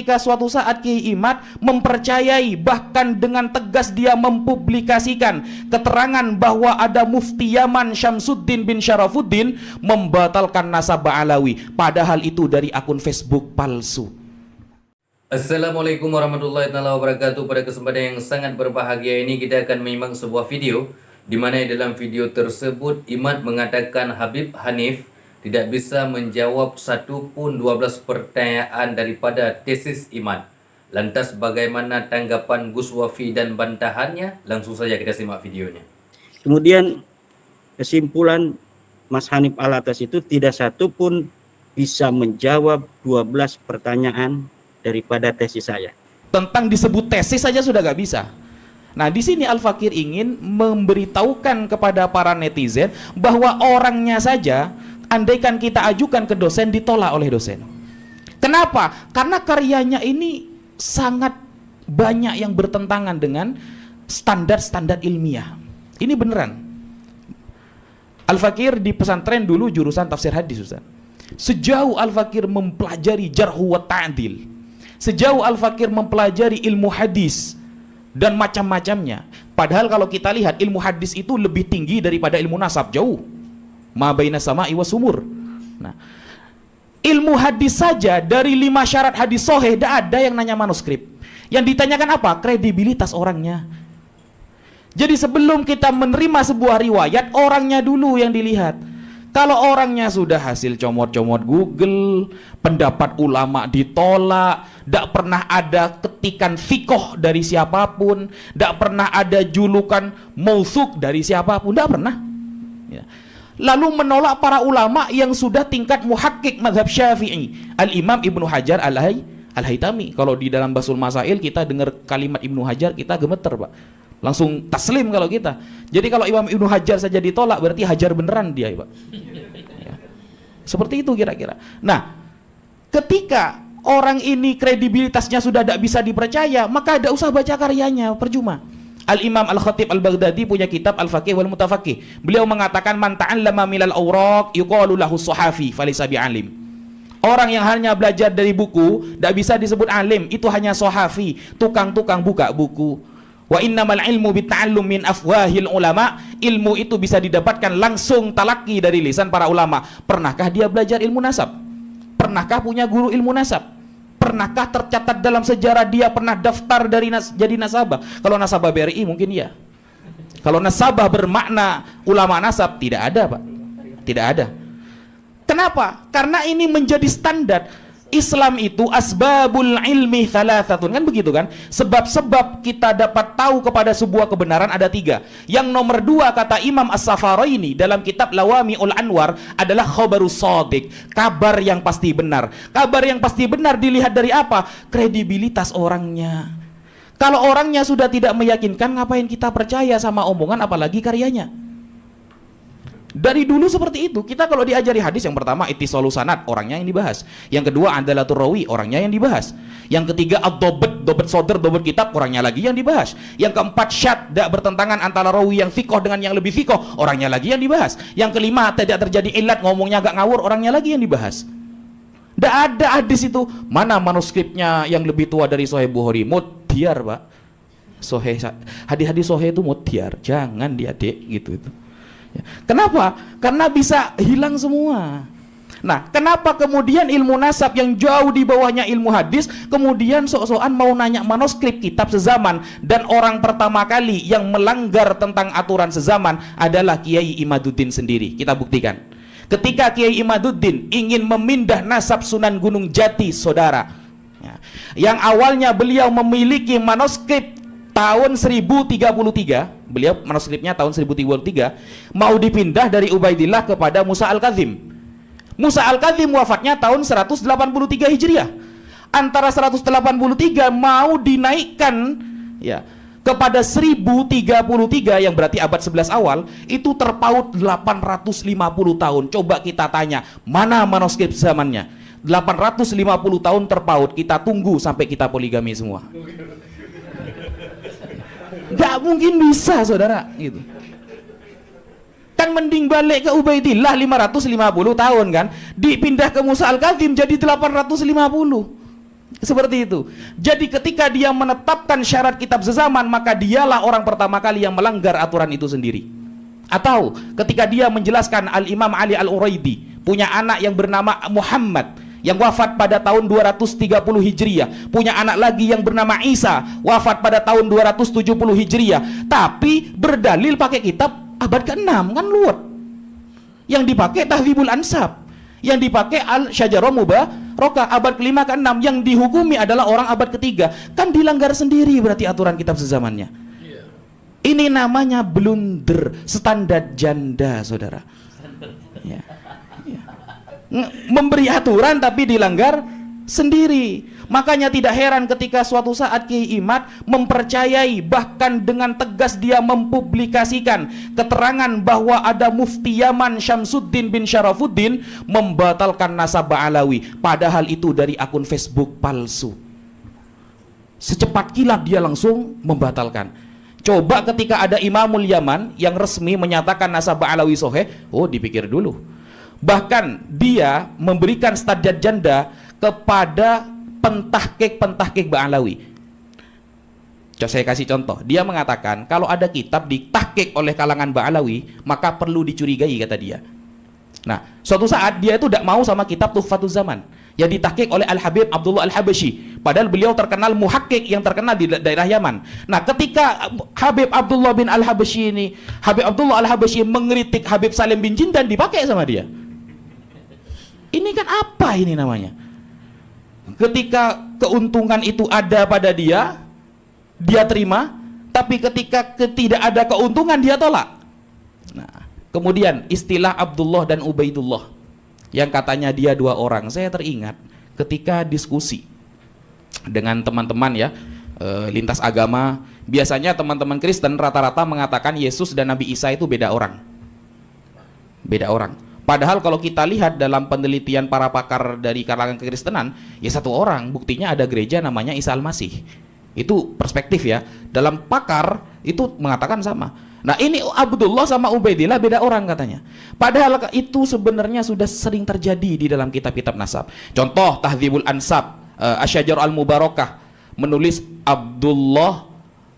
Ketika suatu saat Kiai Imad mempercayai, bahkan dengan tegas dia mempublikasikan keterangan bahwa ada Mufti Yaman Syamsuddin bin Syarafuddin membatalkan nasabah Alawi, padahal itu dari akun Facebook palsu. Assalamualaikum warahmatullahi wabarakatuh. Pada kesempatan yang sangat berbahagia ini kita akan menyimak sebuah video di mana dalam video tersebut Imad mengatakan Habib Hanif tidak bisa menjawab satu pun 12 pertanyaan daripada tesis Imad. Lantas bagaimana tanggapan Gus Wafi dan bantahannya? Langsung saja kita simak videonya. Kemudian kesimpulan Mas Hanif Alatas itu tidak satu pun bisa menjawab 12 pertanyaan daripada tesis saya. Tentang disebut tesis saja sudah gak bisa. Nah, di sini Al-Fakir ingin memberitahukan kepada para netizen bahwa orangnya saja andaikan kita ajukan ke dosen ditolak oleh dosen. Kenapa? Karena karyanya ini sangat banyak yang bertentangan dengan standar-standar ilmiah. Ini beneran. Al-Fakir di pesantren dulu jurusan tafsir hadis, Ustaz. Sejauh Al-Fakir mempelajari jarhu wa ta'dil, sejauh Al-Fakir mempelajari ilmu hadis dan macam-macamnya, padahal kalau kita lihat ilmu hadis itu lebih tinggi daripada ilmu nasab, jauh. Ma baina sama'i wa sumur. Nah, ilmu hadis saja dari 5 syarat hadis sahih tidak ada yang nanya manuskrip. Yang ditanyakan apa? Kredibilitas orangnya. Jadi sebelum kita menerima sebuah riwayat, orangnya dulu yang dilihat. Kalau orangnya sudah hasil comot-comot Google, pendapat ulama ditolak, tidak pernah ada ketikan fikoh dari siapapun, tidak pernah ada julukan mausuk dari siapapun, tidak pernah. Ya. Lalu menolak para ulama yang sudah tingkat muhakkik mazhab Syafi'i, Al-Imam Ibnu Hajar Al-Haytami. Kalau di dalam Basul Masail kita dengar kalimat Ibnu Hajar kita gemeter, Pak. Langsung taslim kalau kita. Jadi kalau Imam Ibnu Hajar saja ditolak berarti Hajar beneran dia, Pak. Ya. Seperti itu kira-kira. Nah, ketika orang ini kredibilitasnya sudah tidak bisa dipercaya, maka tidak usah baca karyanya, percuma. Al-Imam Al-Khatib Al-Baghdadi punya kitab Al-Faqih wal Mutafaqih. Beliau mengatakan man ta'allama minal awraq yuqalu lahu sahafi falaysa bi'alim. Orang yang hanya belajar dari buku tidak bisa disebut alim, itu hanya sahafi, tukang-tukang buka buku. Wa innamal ilmu bita'allum min afwahil ulama. Ilmu itu bisa didapatkan langsung talaki dari lisan para ulama. Pernahkah dia belajar ilmu nasab? Pernahkah punya guru ilmu nasab? Pernahkah tercatat dalam sejarah dia pernah daftar dari jadi nasabah? Kalau nasabah BRI mungkin iya. Kalau nasabah bermakna ulama nasab, tidak ada, Pak. Tidak ada. Kenapa? Karena ini menjadi standar. Islam itu asbabul ilmi thalathatun, kan begitu kan? Sebab-sebab kita dapat tahu kepada sebuah kebenaran ada 3. Yang nomor 2 kata Imam As-Safaraini dalam kitab Lawami'ul Anwar adalah khabarus shadiq, kabar yang pasti benar. Kabar yang pasti benar dilihat dari apa? Kredibilitas orangnya. Kalau orangnya sudah tidak meyakinkan, ngapain kita percaya sama omongan apalagi karyanya? Dari dulu seperti itu. Kita kalau diajari hadis, yang pertama ittisalus sanad, orangnya yang dibahas. Yang kedua adalatur rawi, orangnya yang dibahas. Yang ketiga ad-dhabt, dhabt sodr, dhabt kitab, orangnya lagi yang dibahas. Yang keempat syad, tidak bertentangan antara rawi yang fikoh dengan yang lebih fikoh, orangnya lagi yang dibahas. Yang kelima tidak terjadi ilat, ngomongnya agak ngawur, orangnya lagi yang dibahas. Tidak ada hadis itu. Mana manuskripnya yang lebih tua dari Sahih Bukhari? Mudhyar, Pak. Hadis-hadis Sahih itu mudhyar, jangan diadik gitu itu. Kenapa? Karena bisa hilang semua. Nah, kenapa kemudian ilmu nasab yang jauh di bawahnya ilmu hadis kemudian sok-sokan mau nanya manuskrip kitab sezaman? Dan orang pertama kali yang melanggar tentang aturan sezaman adalah Kiai Imaduddin sendiri. Kita buktikan. Ketika Kiai Imaduddin ingin memindah nasab Sunan Gunung Jati, saudara, yang awalnya beliau memiliki manuskrip tahun 1033, beliau manuskripnya tahun 1033, mau dipindah dari Ubaidillah kepada Musa Al-Kadzim. Musa Al-Kadzim wafatnya tahun 183 Hijriah. Antara 183 mau dinaikkan ya kepada 1033 yang berarti abad 11 awal, itu terpaut 850 tahun. Coba kita tanya, mana manuskrip zamannya? 850 tahun terpaut, kita tunggu sampai kita poligami semua. Gak mungkin bisa, saudara, gitu. Kan mending balik ke Ubaidillah 550 tahun kan, dipindah ke Musa Al-Kadzim jadi 850. Seperti itu. Jadi ketika dia menetapkan syarat kitab sezaman, maka dialah orang pertama kali yang melanggar aturan itu sendiri. Atau ketika dia menjelaskan Al-Imam Ali Al-Uraidi punya anak yang bernama Muhammad yang wafat pada tahun 230 Hijriah, punya anak lagi yang bernama Isa wafat pada tahun 270 Hijriah, tapi berdalil pakai kitab abad ke-6, kan luwet. Yang dipakai Tahdzibul Ansab, yang dipakai Al-Syajarah Mubarakah abad ke-5 ke-6, yang dihukumi adalah orang abad ke-3. Kan dilanggar sendiri berarti aturan kitab sezamannya. Ini namanya blunder, standar janda, saudara. Ya. Ya. Memberi aturan tapi dilanggar sendiri. Makanya tidak heran ketika suatu saat Kiai Imad mempercayai, bahkan dengan tegas dia mempublikasikan keterangan bahwa ada Mufti Yaman Syamsuddin bin Syarafuddin membatalkan nasab Ba'alawi, padahal itu dari akun Facebook palsu. Secepat kilat dia langsung membatalkan. Coba ketika ada Imamul Yaman yang resmi menyatakan nasab Ba'alawi sahih, oh dipikir dulu. Bahkan dia memberikan standar janda kepada pentahqiq Ba'alawi. Saya kasih contoh. Dia mengatakan kalau ada kitab ditahqiq oleh kalangan Ba'alawi, maka perlu dicurigai, kata dia. Nah, suatu saat dia itu tidak mau sama kitab Tuhfatuz Zaman yang ditahqiq oleh Al-Habib Abdullah Al-Habashi, padahal beliau terkenal muhaqqiq yang terkenal di daerah Yaman. Nah, ketika Habib Abdullah bin Al-Habashi ini, Habib Abdullah Al-Habashi mengkritik Habib Salim bin Jindan, dipakai sama dia. Ini kan apa ini namanya? Ketika keuntungan itu ada pada dia, dia terima, tapi ketika tidak ada keuntungan dia tolak. Nah, kemudian istilah Abdullah dan Ubaidullah yang katanya dia dua orang, saya teringat ketika diskusi dengan teman-teman ya, lintas agama. Biasanya teman-teman Kristen rata-rata mengatakan Yesus dan Nabi Isa itu beda orang. Beda orang. Padahal kalau kita lihat dalam penelitian para pakar dari kalangan kekristenan, ya satu orang. Buktinya ada gereja namanya Isa Al-Masih. Itu perspektif ya. Dalam pakar itu mengatakan sama. Nah, ini Abdullah sama Ubaidillah beda orang katanya. Padahal itu sebenarnya sudah sering terjadi di dalam kitab-kitab nasab. Contoh Tahdzibul Ansab, Asy-Syajarah Al-Mubarakah menulis Abdullah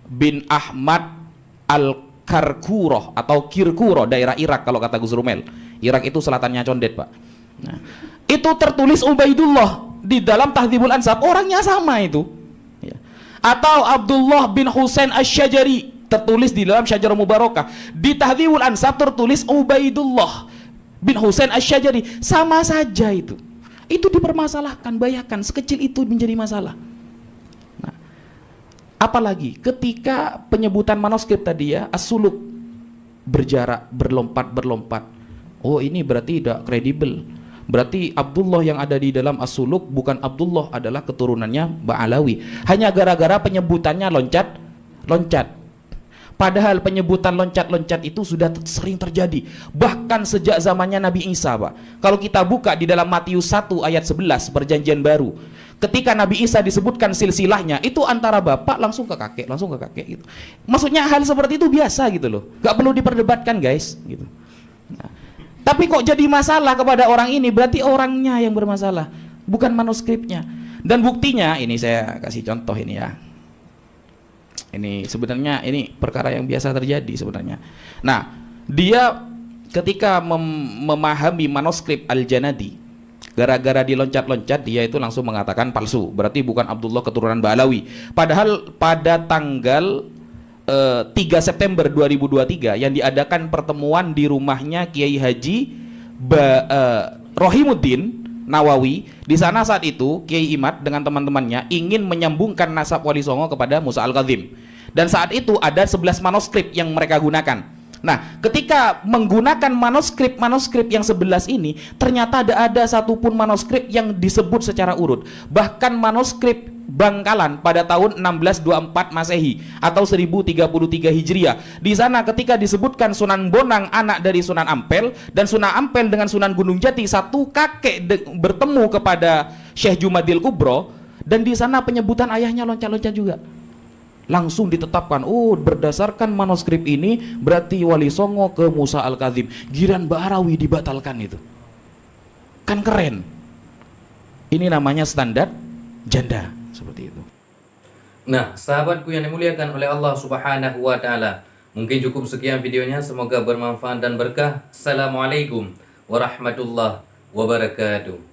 bin Ahmad Al-Karkuroh atau Kirkuroh, daerah Irak kalau kata Gus Rumel. Irak itu selatannya Condet, Pak. Nah, itu tertulis Ubaidullah di dalam Tahdzibul Ansab, orangnya sama itu. Ya. Atau Abdullah bin Husain Asy-Syajari tertulis di dalam Syajarah Mubarakah. Di Tahdzibul Ansab tertulis Ubaidullah bin Husain Asy-Syajari, sama saja itu. Itu dipermasalahkan, bayangkan sekecil itu menjadi masalah. Nah, apalagi ketika penyebutan manuskrip tadi ya, as-suluk berjarak, berlompat. Oh, ini berarti tidak kredibel. Berarti Abdullah yang ada di dalam as-suluk bukan Abdullah, adalah keturunannya Ba'alawi. Hanya gara-gara penyebutannya loncat. Padahal penyebutan loncat-loncat itu sudah sering terjadi. Bahkan sejak zamannya Nabi Isa, Pak. Kalau kita buka di dalam Matius 1 ayat 11 Perjanjian Baru, ketika Nabi Isa disebutkan silsilahnya, itu antara bapak langsung ke kakek gitu. Maksudnya hal seperti itu biasa gitu loh. Gak perlu diperdebatkan, guys, gitu. Nah, tapi kok jadi masalah kepada orang ini, berarti orangnya yang bermasalah, bukan manuskripnya. Dan buktinya, ini saya kasih contoh ini ya. Ini sebenarnya ini perkara yang biasa terjadi sebenarnya. Nah, dia ketika memahami manuskrip Al-Janadi, gara-gara diloncat-loncat, dia itu langsung mengatakan palsu. Berarti bukan Abdullah keturunan Ba'alawi. Padahal pada tanggal 3 September 2023 yang diadakan pertemuan di rumahnya Kiai Haji Rohimuddin Nawawi, di sana saat itu Kiai Imad dengan teman-temannya ingin menyambungkan nasab Wali Songo kepada Musa Al-Kadzim. Dan saat itu ada 11 manuskrip yang mereka gunakan. Nah, ketika menggunakan manuskrip yang 11 ini, ternyata ada satupun manuskrip yang disebut secara urut. Bahkan manuskrip Bangkalan pada tahun 1624 Masehi atau 1033 Hijriah. Di sana ketika disebutkan Sunan Bonang anak dari Sunan Ampel, dan Sunan Ampel dengan Sunan Gunung Jati satu kakek bertemu kepada Syekh Jumadil Kubro, dan di sana penyebutan ayahnya loncat-loncat juga. Langsung ditetapkan, oh berdasarkan manuskrip ini berarti Wali Songo ke Musa Al-Kadzim. Giran Ba'alawi dibatalkan itu. Kan keren. Ini namanya standar janda, seperti itu. Nah, sahabatku yang dimuliakan oleh Allah Subhanahu wa taala, mungkin cukup sekian videonya, semoga bermanfaat dan berkah. Assalamualaikum warahmatullahi wabarakatuh.